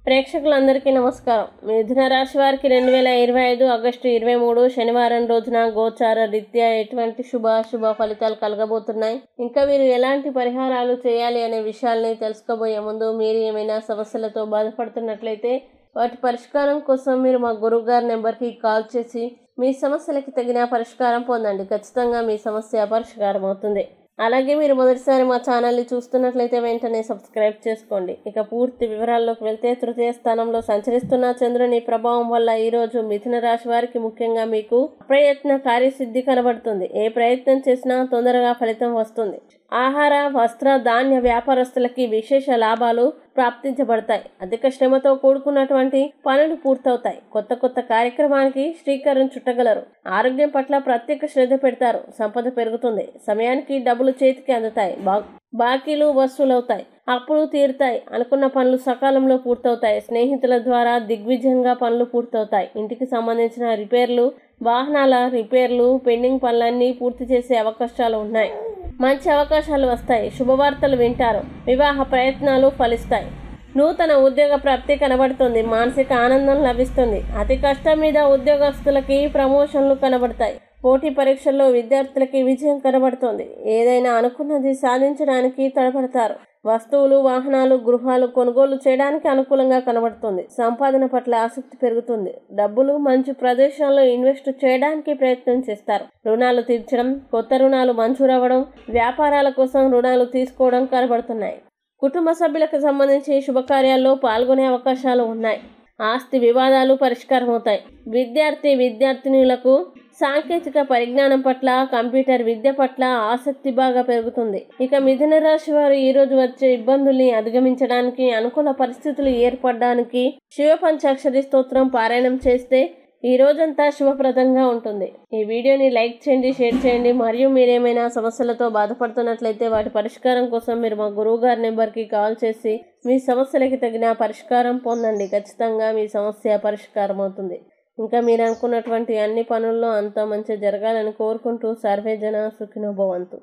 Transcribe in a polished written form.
ప్రేక్షకులందరికీ నమస్కారం. మిథున రాశి వారికి 2025 ఆగస్టు 23 శనివారం రోజున గోచార రీత్యా ఎటువంటి శుభాశుభ ఫలితాలు కలగబోతున్నాయి, ఇంకా మీరు ఎలాంటి పరిహారాలు చేయాలి అనే విషయాల్ని తెలుసుకోబోయే ముందు మీరు ఏమైనా సమస్యలతో బాధపడుతున్నట్లయితే వాటి పరిష్కారం కోసం మీరు మా గురువు గారి నెంబర్కి కాల్ చేసి మీ సమస్యలకి తగిన పరిష్కారం పొందండి. ఖచ్చితంగా మీ సమస్య పరిష్కారం అవుతుంది. అలాగే మీరు మొదటిసారి మా ఛానల్ని చూస్తున్నట్లయితే వెంటనే సబ్స్క్రైబ్ చేసుకోండి. ఇక పూర్తి వివరాల్లోకి వెళ్తే, తృతీయ స్థానంలో సంచరిస్తున్న చంద్రుని ప్రభావం వల్ల ఈరోజు మిథున రాశి వారికి ముఖ్యంగా మీకు అప్రయత్న కార్యసిద్ధి కనబడుతుంది. ఏ ప్రయత్నం చేసినా తొందరగా ఫలితం వస్తుంది. ఆహార, వస్త్ర, ధాన్య వ్యాపారస్తులకి విశేష లాభాలు ప్రాప్తించబడతాయి. అధిక శ్రమతో కూడుకున్నటువంటి పనులు పూర్తవుతాయి. కొత్త కార్యక్రమానికి శ్రీకారం చుట్టగలరు. ఆరోగ్యం పట్ల ప్రత్యేక శ్రద్ధ పెడతారు. సంపద పెరుగుతుంది. సమయానికి డబ్బులు చేతికి అందుతాయి. బాకీలు వసూలవుతాయి. అప్పులు తీరుతాయి. అనుకున్న పనులు సకాలంలో పూర్తవుతాయి. స్నేహితుల ద్వారా దిగ్విజయంగా పనులు పూర్తవుతాయి. ఇంటికి సంబంధించిన రిపేర్లు, వాహనాల రిపేర్లు, పెండింగ్ పనులన్నీ పూర్తి చేసే అవకాశాలు ఉన్నాయి. మంచి అవకాశాలు వస్తాయి. శుభవార్తలు వింటారు. వివాహ ప్రయత్నాలు ఫలిస్తాయి. నూతన ఉద్యోగ ప్రాప్తి కనబడుతుంది. మానసిక ఆనందం లభిస్తుంది. అతి కష్టం మీద ఉద్యోగస్తులకి ప్రమోషన్లు కనబడతాయి. పోటీ పరీక్షల్లో విద్యార్థులకి విజయం కనబడుతుంది. ఏదైనా అనుకున్నది సాధించడానికి తడబడతారు. వస్తువులు, వాహనాలు, గృహాలు కొనుగోలు చేయడానికి అనుకూలంగా కనబడుతుంది. సంపాదన పట్ల ఆసక్తి పెరుగుతుంది. డబ్బులు మంచి ప్రదేశాల్లో ఇన్వెస్ట్ చేయడానికి ప్రయత్నం చేస్తారు. రుణాలు తీర్చడం, కొత్త రుణాలు మంజూరవ్వడం, వ్యాపారాల కోసం రుణాలు తీసుకోవడం కనబడుతున్నాయి. కుటుంబ సభ్యులకు సంబంధించి శుభకార్యాల్లో పాల్గొనే అవకాశాలు ఉన్నాయి. ఆస్తి వివాదాలు పరిష్కారం అవుతాయి. విద్యార్థినులకు సాంకేతిక పరిజ్ఞానం పట్ల, కంప్యూటర్ విద్య పట్ల ఆసక్తి బాగా పెరుగుతుంది. ఇక మిథున రాశి వారు ఈరోజు వచ్చే ఇబ్బందుల్ని అధిగమించడానికి, అనుకూల పరిస్థితులు ఏర్పడడానికి శివ పంచాక్షరి స్తోత్రం పారాయణం చేస్తే ఈ రోజంతా శుభప్రదంగా ఉంటుంది. ఈ వీడియోని లైక్ చేయండి, షేర్ చేయండి. మరియు మీరేమైనా సమస్యలతో బాధపడుతున్నట్లయితే వాటి పరిష్కారం కోసం మీరు మా గురువు గారి నెంబర్కి కాల్ చేసి మీ సమస్యలకి తగిన పరిష్కారం పొందండి. ఖచ్చితంగా మీ సమస్య పరిష్కారం అవుతుంది. ఇంకా మీరు అనుకున్నటువంటి అన్ని పనుల్లో అంతా మంచి జరగాలని కోరుకుంటూ సర్వే జన సుఖినో భవంతు.